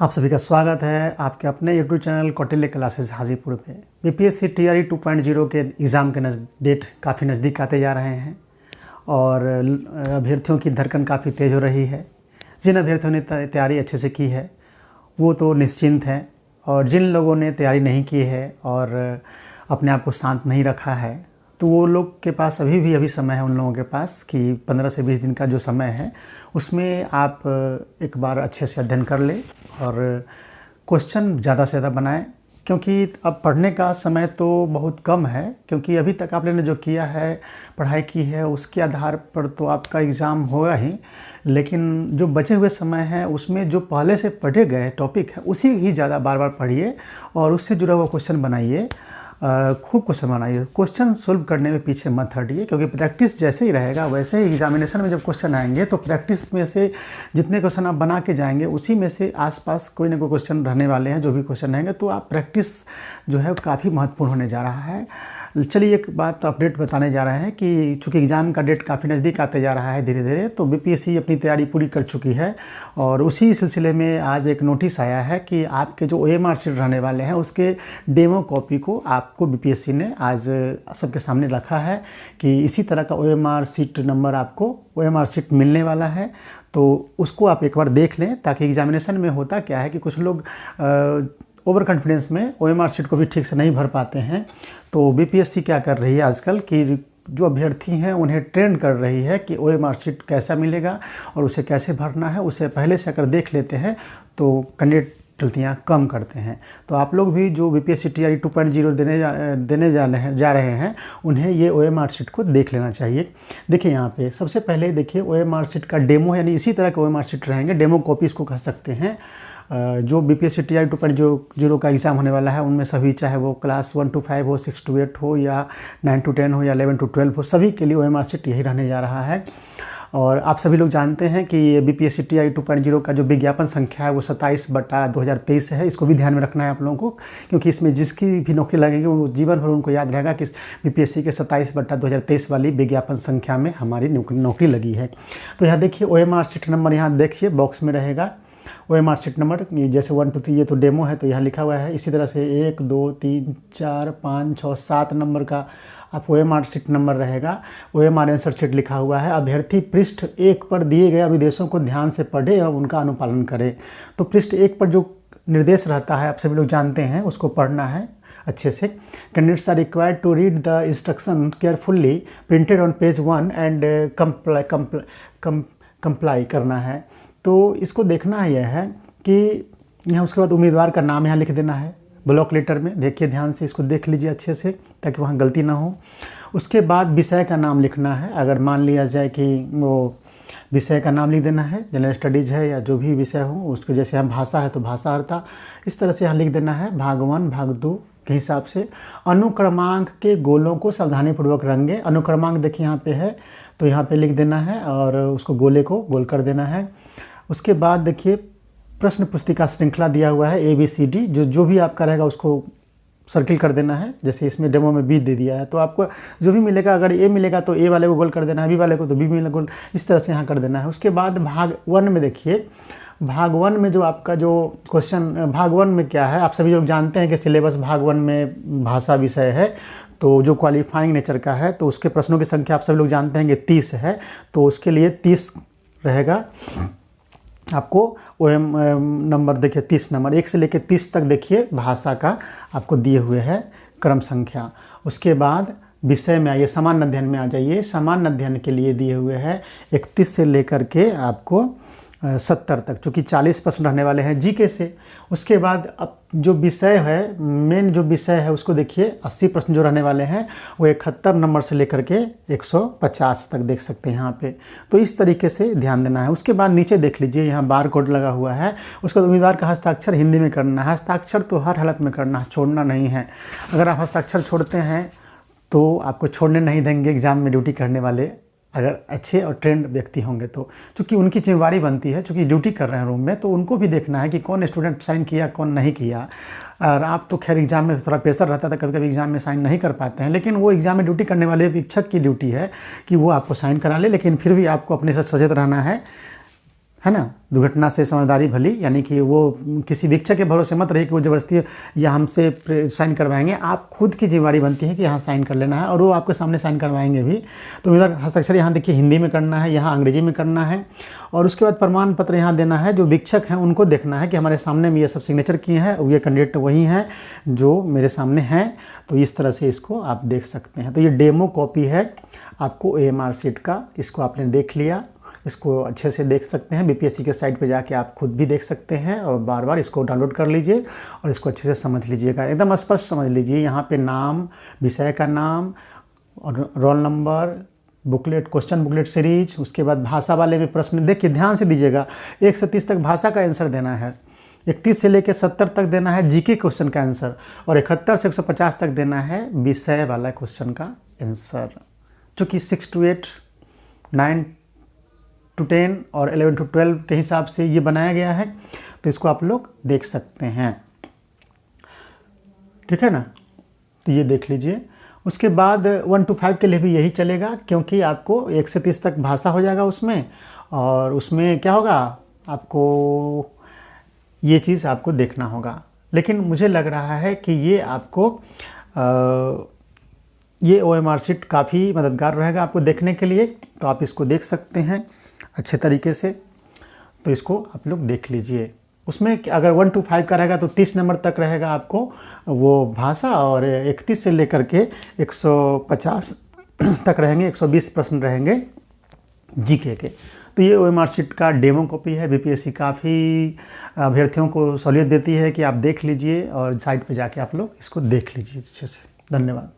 आप सभी का स्वागत है आपके अपने YouTube channel Kautilya classes Hajipur पे। बीपीएससी टीआरई 2.0 के एग्ज़ाम के डेट काफ़ी नज़दीक आते जा रहे हैं और अभ्यर्थियों की धड़कन काफ़ी तेज़ हो रही है। जिन अभ्यर्थियों ने तैयारी अच्छे से की है वो तो निश्चिंत हैं, और जिन लोगों ने तैयारी नहीं की है और अपने आप को शांत नहीं रखा है तो वो लोग के पास अभी समय है, उन लोगों के पास कि 15 से 20 दिन का जो समय है उसमें आप एक बार अच्छे से अध्ययन कर लें और क्वेश्चन ज़्यादा से ज़्यादा बनाएं, क्योंकि अब पढ़ने का समय तो बहुत कम है। क्योंकि अभी तक आपने जो किया है, पढ़ाई की है, उसके आधार पर तो आपका एग्ज़ाम होगा ही, लेकिन जो बचे हुए समय है उसमें जो पहले से पढ़े गए टॉपिक है उसी ही ज़्यादा बार बार पढ़िए और उससे जुड़ा हुआ क्वेश्चन बनाइए। खूब क्वेश्चन बनाइए, क्वेश्चन सोल्व करने में पीछे मत हटिए, क्योंकि प्रैक्टिस जैसे ही रहेगा वैसे ही एग्जामिनेशन में जब क्वेश्चन आएंगे तो प्रैक्टिस में से जितने क्वेश्चन आप बना के जाएंगे उसी में से आसपास कोई ना कोई क्वेश्चन रहने वाले हैं। जो भी क्वेश्चन रहेंगे तो आप प्रैक्टिस जो है काफ़ी महत्वपूर्ण होने जा रहा है। चलिए एक बात अपडेट बताने जा रहे हैं कि चूँकि एग्ज़ाम का डेट काफ़ी नज़दीक आते जा रहा है धीरे धीरे, तो बीपीएससी अपनी तैयारी पूरी कर चुकी है और उसी सिलसिले में आज एक नोटिस आया है कि आपके जो ओएमआर शीट रहने वाले हैं उसके डेमो कॉपी को आपको बीपीएससी ने आज सबके सामने रखा है कि इसी तरह का ओएमआर शीट नंबर आपको ओएमआर शीट मिलने वाला है। तो उसको आप एक बार देख लें, ताकि एग्जामिनेशन में होता क्या है कि कुछ लोग ओवर कॉन्फिडेंस में ओएमआर शीट को भी ठीक से नहीं भर पाते हैं। तो बीपीएससी क्या कर रही है आजकल कि जो अभ्यर्थी हैं उन्हें ट्रेन कर रही है कि ओएमआर शीट कैसा मिलेगा और उसे कैसे भरना है, उसे पहले से अगर देख लेते हैं तो कैंडिडेट गलतियाँ कम करते हैं। तो आप लोग भी जो बीपीएससी टीआरई 2.0 देने जा रहे हैं उन्हें ये ओएमआर शीट को देख लेना चाहिए। देखिए यहाँ पे सबसे पहले देखिए ओएमआर शीट का डेमो, यानी इसी तरह के ओएमआर शीट रहेंगे, डेमो कॉपी इसको कह सकते हैं। जो बीपीएससी टीआरई 2.0 का एग्ज़ाम होने वाला है उनमें सभी, चाहे वो क्लास 1 to 5 हो, 6 to 8 हो या 9 to 10 हो या 11 to 12 हो, सभी के लिए ओएमआर शीट यही रहने जा रहा है। और आप सभी लोग जानते हैं कि बीपीएससी टीआरई 2.0 का जो विज्ञापन संख्या है वो 27/2023 है। इसको भी ध्यान में रखना है आप लोगों को, क्योंकि इसमें जिसकी भी नौकरी लगेगी वो जीवन भर उनको याद रहेगा कि बीपीएससी के 27/2023 वाली विज्ञापन संख्या में हमारी नौकरी लगी है। तो यहाँ देखिए ओएमआर शीट नंबर, यहाँ देखिए बॉक्स में रहेगा ओएमआर शीट नंबर, जैसे 1 to 3 ये तो डेमो है तो यहाँ लिखा हुआ है। इसी तरह से 1 2 3 4 5 6 7 नंबर का आपको ओएमआर शीट नंबर रहेगा। ओएमआर आंसर शीट लिखा हुआ है। अभ्यर्थी पृष्ठ 1 पर दिए गए निर्देशों को ध्यान से पढ़े और उनका अनुपालन करे। तो पृष्ठ 1 पर जो निर्देश रहता है आप सभी लोग जानते हैं, उसको पढ़ना है अच्छे से। Candidates are required to read the instruction carefully printed on page 1 and comply करना है। तो इसको देखना यह है कि यहाँ उसके बाद उम्मीदवार का नाम यहाँ लिख देना है ब्लॉक लेटर में। देखिए ध्यान से, इसको देख लीजिए अच्छे से ताकि वहाँ गलती ना हो। उसके बाद विषय का नाम लिखना है। अगर मान लिया जाए कि वो विषय का नाम लिख देना है, जनरल स्टडीज़ है या जो भी विषय हो उसको, जैसे यहाँ भाषा है तो भाषा अर्था, इस तरह से यहाँ लिख देना है भाग 1 भाग 2 के हिसाब से। अनुक्रमांक के गोलों को सावधानीपूर्वक रंगे। अनुक्रमांक देखिए यहाँ पे है तो यहाँ पे लिख देना है और उसको गोले को गोल कर देना है। उसके बाद देखिए प्रश्न पुस्तिका श्रृंखला दिया हुआ है ABCD, जो भी आपका रहेगा उसको सर्किल कर देना है। जैसे इसमें डेमो में B दे दिया है तो आपको जो भी मिलेगा, अगर A मिलेगा तो A वाले को गोल कर देना है, B वाले को तो B मिलेगा गोल, इस तरह से यहाँ कर देना है। उसके बाद भाग 1 में देखिए, भाग 1 में जो आपका जो क्वेश्चन, भाग 1 में क्या है, आप सभी लोग जानते हैं कि सिलेबस भाग 1 में भाषा विषय है, तो जो क्वालिफाइंग नेचर का है तो उसके प्रश्नों की संख्या आप सभी लोग जानते हैं कि 30 है। तो उसके लिए 30 रहेगा आपको ओएम नंबर। देखिए 30 नंबर 1 से लेकर 30 तक देखिए भाषा का आपको दिए हुए है क्रम संख्या। उसके बाद विषय में आइए, सामान्य अध्ययन में आ जाइए। सामान्य अध्ययन के लिए दिए हुए हैं 31 से लेकर के आपको 70 तक, चूँकि 40 प्रश्न रहने वाले हैं जीके से। उसके बाद अब जो विषय है, मेन जो विषय है उसको देखिए 80 प्रश्न जो रहने वाले हैं वो 71 नंबर से लेकर के 150 तक देख सकते हैं यहाँ पे। तो इस तरीके से ध्यान देना है। उसके बाद नीचे देख लीजिए यहाँ बार कोड लगा हुआ है। उसके बाद उम्मीदवार का हस्ताक्षर हिंदी में करना है। हस्ताक्षर तो हर हालत में करना है, छोड़ना नहीं है। अगर आप हस्ताक्षर छोड़ते हैं तो आपको छोड़ने नहीं देंगे एग्ज़ाम में ड्यूटी करने वाले, अगर अच्छे और ट्रेंड व्यक्ति होंगे तो। चूँकि उनकी जिम्मेवारी बनती है, चूँकि ड्यूटी कर रहे हैं रूम में, तो उनको भी देखना है कि कौन स्टूडेंट साइन किया कौन नहीं किया। और आप तो खैर एग्ज़ाम में थोड़ा प्रेशर रहता था, कभी कभी एग्ज़ाम में साइन नहीं कर पाते हैं, लेकिन वो एग्ज़ाम में ड्यूटी करने वाले शिक्षक की ड्यूटी है कि वो आपको साइन करा ले। लेकिन फिर भी आपको अपने साथ सचेत रहना है। है ना। दुर्घटना से समझदारी भली, यानी कि वो किसी वीक्षक के भरोसे मत रहिए कि वो ज़बरदस्ती या हमसे साइन करवाएंगे। आप खुद की जिम्मेदारी बनती है कि यहाँ साइन कर लेना है, और वो आपके सामने साइन करवाएंगे भी। तो इधर हस्ताक्षर यहाँ देखिए हिंदी में करना है, यहाँ अंग्रेजी में करना है, और उसके बाद प्रमाण पत्र यहाँ देना है। जो वीक्षक हैं उनको देखना है कि हमारे सामने में ये सब सिग्नेचर किए हैं, ये कैंडिडेट वही हैं जो मेरे सामने हैं। तो इस तरह से इसको आप देख सकते हैं। तो ये डेमो कॉपी है आपको OMR शीट का, इसको आपने देख लिया। इसको अच्छे से देख सकते हैं, BPSC के साइट पे जाके आप खुद भी देख सकते हैं, और बार बार इसको डाउनलोड कर लीजिए और इसको अच्छे से समझ लीजिएगा, एकदम स्पष्ट समझ लीजिए। यहाँ पे नाम, विषय का नाम और roll number, booklet, question booklet series, उसके बाद भाषा वाले में प्रश्न देखिए, ध्यान से दीजिएगा। 1 से 30 तक भाषा का आंसर देना है, 31 से लेकर 70 तक देना है GK क्वेश्चन का आंसर, और 71 से 150 तक देना है विषय वाला क्वेश्चन का आंसर। चूँकि 6 to 8, 9 to 10 और 11 to 12 के हिसाब से ये बनाया गया है, तो इसको आप लोग देख सकते हैं, ठीक है ना। तो ये देख लीजिए। उसके बाद 1 to 5 के लिए भी यही चलेगा, क्योंकि आपको 1 से 30 तक भाषा हो जाएगा उसमें, और उसमें क्या होगा, आपको ये चीज़ आपको देखना होगा। लेकिन मुझे लग रहा है कि ये आपको ये OMR शीट काफ़ी मददगार रहेगा आपको देखने के लिए। तो आप इसको देख सकते हैं अच्छे तरीके से, तो इसको आप लोग देख लीजिए। उसमें अगर 1 to 5 का रहेगा तो 30 नंबर तक रहेगा आपको वो भाषा, और 31 से लेकर के 150 तक रहेंगे, 120 प्रश्न रहेंगे GK के। तो ये OMR शीट का डेमो कॉपी है। BPSC काफ़ी अभ्यर्थियों को सहूलियत देती है कि आप देख लीजिए, और साइट पे जाके आप लोग इसको देख लीजिए अच्छे से। धन्यवाद।